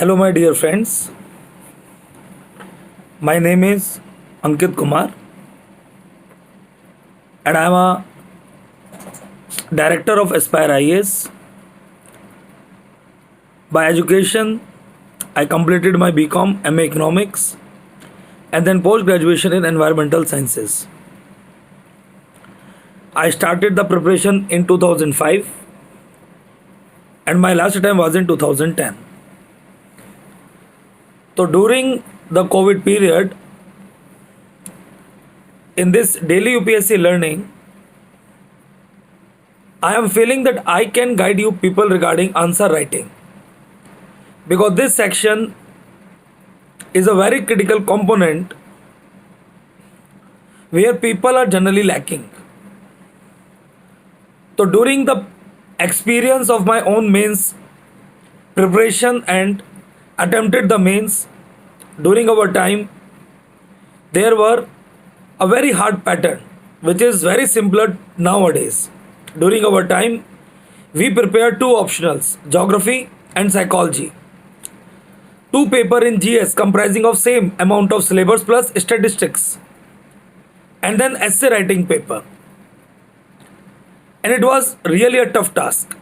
Hello, my dear friends. My name is Ankit Kumar, and I am a director of Aspire IAS. By education, I completed my BCom, MA Economics, and then post graduation in Environmental Sciences. I started the preparation in 2005, and my last attempt was in 2010. So during the COVID period, in this daily UPSC learning, I am feeling that I can guide you people regarding answer writing, because this section is a very critical component where people are generally lacking. So during the experience of my own mains preparation and attempted the mains, during our time there were a very hard pattern which is very simpler nowadays. During our time we prepared two optionals, geography and psychology, two paper in GS comprising of same amount of syllabus plus statistics, and then essay writing paper. And it was really a tough task,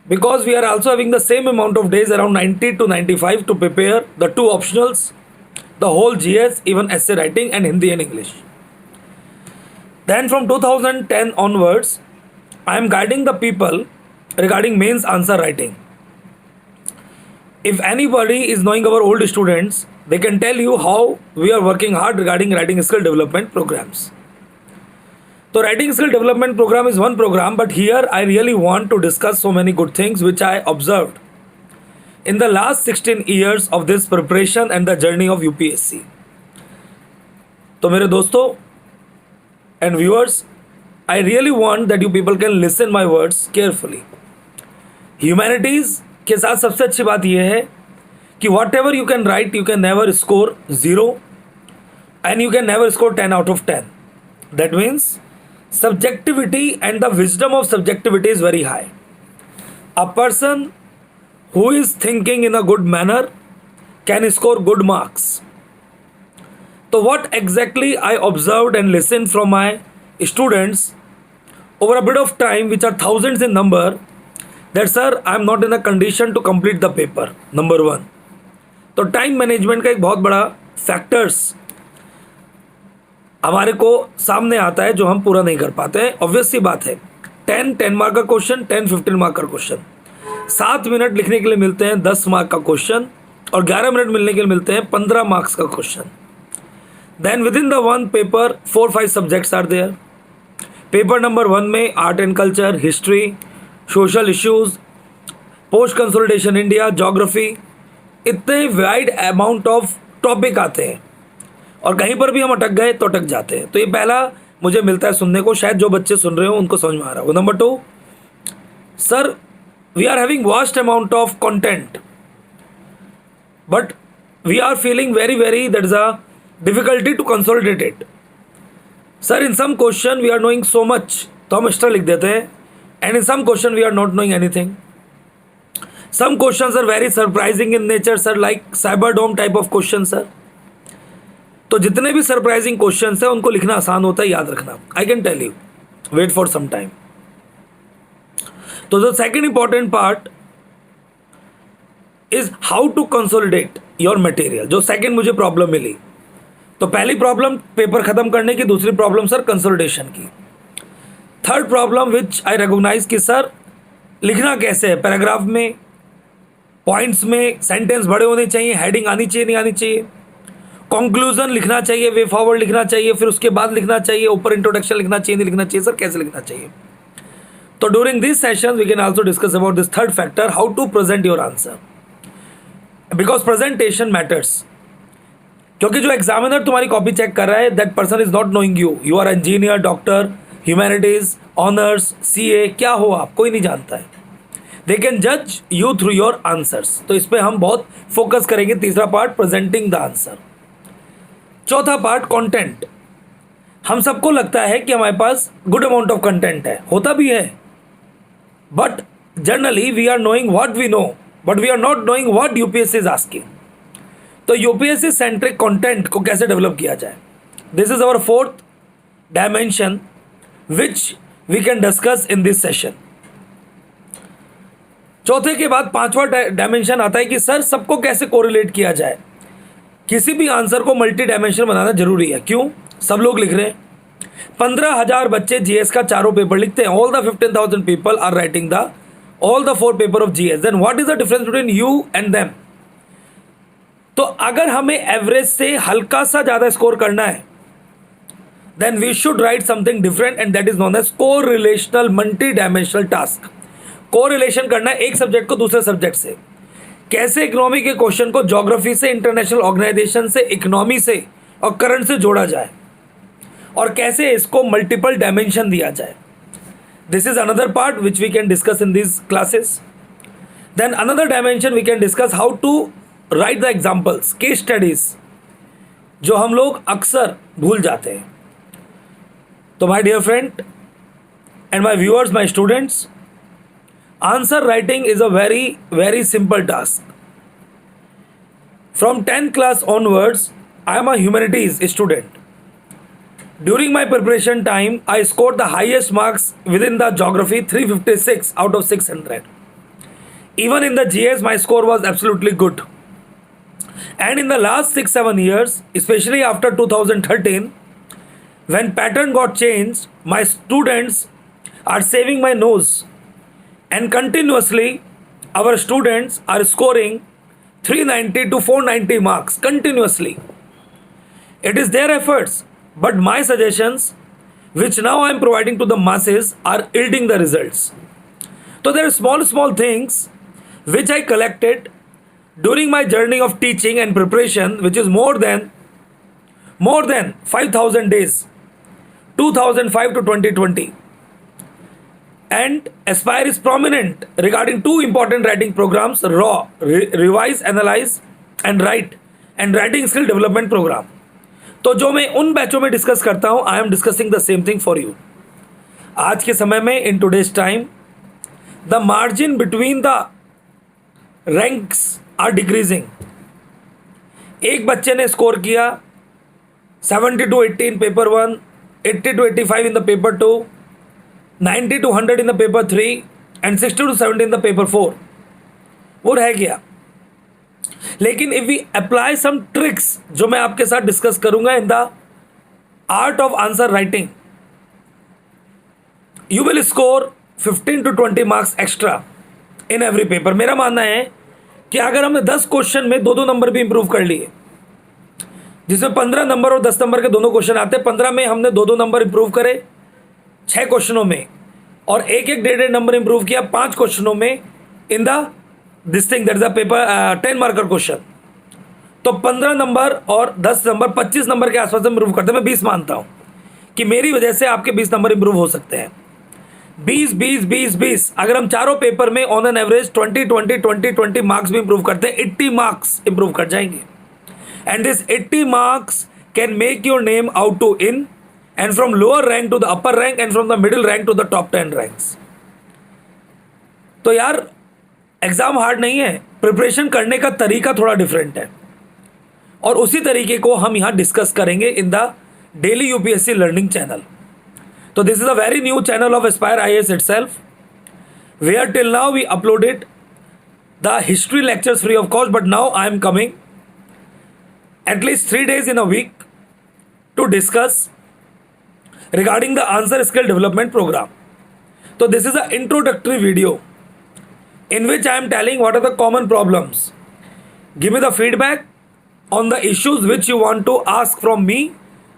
because we are also having the same amount of days, around 90 to 95, to prepare the two optionals, the whole GS, even essay writing, and Hindi and English. Then from 2010 onwards, I am guiding the people regarding mains answer writing. If anybody is knowing our old students, they can tell you how we are working hard regarding writing skill development programs. So writing skill development program is one program, but here I really want to discuss so many good things which I observed in the last 16 years of this preparation and the journey of UPSC. तो मेरे दोस्तों and viewers, I really want that you people can listen my words carefully. Humanities के साथ सबसे अच्छी बात यह है कि whatever you can write, you can never score 0 and you can never score 10 out of 10. That means subjectivity and the wisdom of subjectivity is very high. A person who is thinking in a good manner can score good marks. So what exactly I observed and listened from my students over a bit of time, which are thousands in number, that sir, I am not in a condition to complete the paper. Number one. तो time management का एक बहुत बड़ा factors हमारे को सामने आता है जो हम पूरा नहीं कर पाते हैं. ऑब्वियस सी बात है, 10 मार्क का क्वेश्चन, 15 मार्क का क्वेश्चन, 7 मिनट लिखने के लिए मिलते हैं 10 मार्क का क्वेश्चन, और 11 मिनट मिलने के लिए मिलते हैं 15 मार्क्स का question. Then within the one paper 4-5 subjects are there. Paper number 1 में art and culture, history, social issues, post consolidation India, geography, इतने वाइड अमाउंट ऑफ टॉपिक आते हैं, और कहीं पर भी हम अटक गए तो अटक जाते हैं. तो ये पहला मुझे मिलता है सुनने को, शायद जो बच्चे सुन रहे हो उनको समझ में आ रहा हो. Number 2, sir we are having vast amount of content but we are feeling very that is a difficulty to consolidate it. Sir in some question we are knowing so much, तो हम एक्स्ट्रा लिख देते हैं, and in some question we are not knowing anything. Some questions are very surprising in nature sir, like cyber dome type of question sir. तो जितने भी surprising questions हैं उनको लिखना आसान होता है, याद रखना. I can tell you, wait for some time. तो the second important part is how to consolidate your material. जो सेकेंड मुझे प्रॉब्लम मिली, तो पहली प्रॉब्लम पेपर खत्म करने की, दूसरी प्रॉब्लम सर कंसोलिडेशन की. Third problem which I recognize कि सर लिखना कैसे है, पैराग्राफ में, पॉइंट्स में, सेंटेंस बड़े होने चाहिए, हेडिंग आनी चाहिए नहीं आनी चाहिए, कंक्लूजन लिखना चाहिए, वे फॉरवर्ड लिखना चाहिए, फिर उसके बाद लिखना चाहिए, ऊपर इंट्रोडक्शन लिखना चाहिए नहीं लिखना चाहिए, सर कैसे लिखना चाहिए. तो during this session we can also discuss about this third factor, how to present your answer, because presentation matters. क्योंकि जो एग्जामिनर तुम्हारी कॉपी चेक कर रहा है, that person is not knowing you. You are engineer, doctor, humanities, honours, CA, क्या हो आप, कोई नहीं जानता है. दे कैन जज यू थ्रू योर आंसर्स. तो इस पर हम बहुत फोकस करेंगे. तीसरा पार्ट प्रेजेंटिंग द आंसर. चौथा पार्ट कंटेंट. हम सबको लगता है कि हमारे पास गुड अमाउंट ऑफ कंटेंट है, होता भी है, but generally we are knowing what we know but we are not knowing what UPSC is asking. तो यूपीएससी सेंट्रिक कंटेंट को कैसे डेवलप किया जाए, this is our fourth dimension which we can discuss in this session. चौथे के बाद पांचवा dimension आता है कि सर सबको कैसे कोरिलेट किया जाए. किसी भी आंसर को मल्टी डायमेंशनल बनाना जरूरी है. क्यों? सब लोग लिख रहे हैं. 15,000 बच्चे जीएस का चारों पेपर लिखते हैं. All the 15,000 people are writing the all the 4 paper of GS. Then what is the difference between you and them. तो अगर हमें एवरेज से हल्का सा ज्यादा स्कोर करना है, then we should write something different and that is known as correlational multi dimensional task. Correlation करना है एक सब्जेक्ट को दूसरे सब्जेक्ट से. कैसे इकोनॉमी के क्वेश्चन को ज्योग्राफी से, इंटरनेशनल ऑर्गेनाइजेशन से, इकोनॉमी से और करंट से जोड़ा जाए, और कैसे इसको मल्टीपल डायमेंशन दिया जाए. This is another part which we can discuss in this classes. Then another dimension we can discuss how to write the examples, case studies, जो हम लोग अक्सर भूल जाते हैं. तो my dear friend and my viewers, my students, answer writing is a very simple task. From 10th class onwards, I am a humanities student. During my preparation time, I scored the highest marks within the geography, 356 out of 600. Even in the GS, my score was absolutely good. And in the last 6-7 years, especially after 2013, when pattern got changed, my students are saving my nose. And continuously our students are scoring 390 to 490 marks continuously. It is their efforts, but my suggestions which now I am providing to the masses are yielding the results. So there are small things which I collected during my journey of teaching and preparation, which is more than 5,000 days, 2005 to 2020. And Aspire is prominent regarding 2 important writing programs, RAW, Revise, Analyze and Write, and Writing Skill Development Program. तो जो मैं उन बैचों में discuss करता हूँ, I am discussing the same thing for you. आज के समय में, in today's time, the margin between the ranks are decreasing. एक बच्चे ने स्कोर किया 70 to 80 in paper 1, 80 to 85 in the paper 2, 90 to 100 in the paper 3 and 60 to 70 in the paper 4, वो रह गया. लेकिन if we apply some tricks जो मैं आपके साथ डिस्कस करूंगा in the art of answer writing, you will score 15 to 20 marks extra in every paper. मेरा मानना है कि अगर हमने 10 क्वेश्चन में 2-2 नंबर भी इंप्रूव कर लिए, जिसमें 15 नंबर और 10 नंबर के दोनों क्वेश्चन आते हैं, 15 में हमने 2-2 नंबर इंप्रूव करे 6 क्वेश्चनों में, और एक 1.5 नंबर इंप्रूव किया 5 क्वेश्चनों में in the this thing, that is the paper 10 marker question. तो 15 नंबर और 10 नंबर 25 नंबर के आसपास इंप्रूव करते हैं. मैं 20 मानता हूं कि मेरी वजह से आपके 20 नंबर इंप्रूव हो सकते हैं. 20 अगर हम चारों पेपर में ऑन एन एवरेज 20 मार्क्स भी इंप्रूव करते हैं, 80 मार्क्स इंप्रूव कर जाएंगे. And this 80 marks can make your name out to in, and from lower rank to the upper rank, and from the middle rank to the top 10 ranks. तो यार exam hard नहीं है, preparation करने का तरीका थोड़ा डिफरेंट है, और उसी तरीके को हम यहाँ डिस्कस करेंगे in the daily UPSC learning channel. तो this is a very new channel of Aspire IAS itself, where till now we uploaded the history lectures free of cost, but now I am coming at least 3 days in a week to discuss regarding the answer skill development program. So this is an introductory video in which I am telling what are the common problems. Give me the feedback on the issues which you want to ask from me.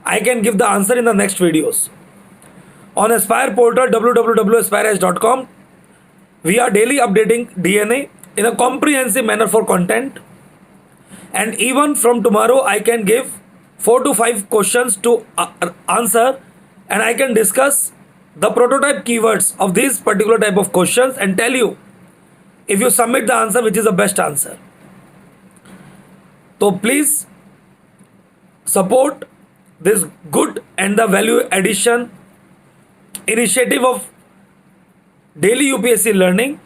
I can give the answer in the next videos. On Aspire portal www.aspireas.com, we are daily updating DNA in a comprehensive manner for content. And even from tomorrow, I can give 4 to 5 questions to answer, and I can discuss the prototype keywords of these particular type of questions and tell you if you submit the answer which is the best answer. So please support this good and the value addition initiative of daily UPSC learning.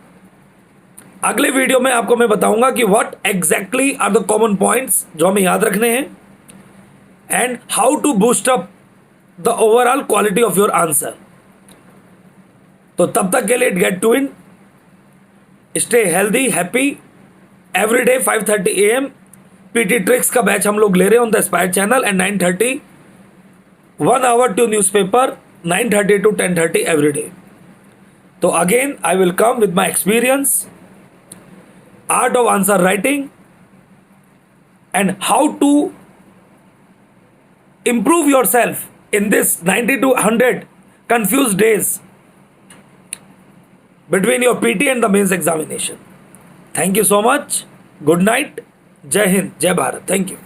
अगले video में आपको मैं बताऊंगा कि what exactly are the common points जो हमें याद रखने हैं and how to boost up the overall quality of your answer. तो तब तक के लिए get to in, stay healthy happy every day 5:30 AM. PT tricks का बैच हम लोग ले रहे हैं on the aspire channel and 9:30 1 hour to newspaper 9:30 to 10:30 every day. So again I will come with my experience, art of answer writing and how to improve yourself in this 90 to 100 confused days between your PT and the mains examination. Thank you so much. Good night. Jai Hind. Jai Bharat. Thank you.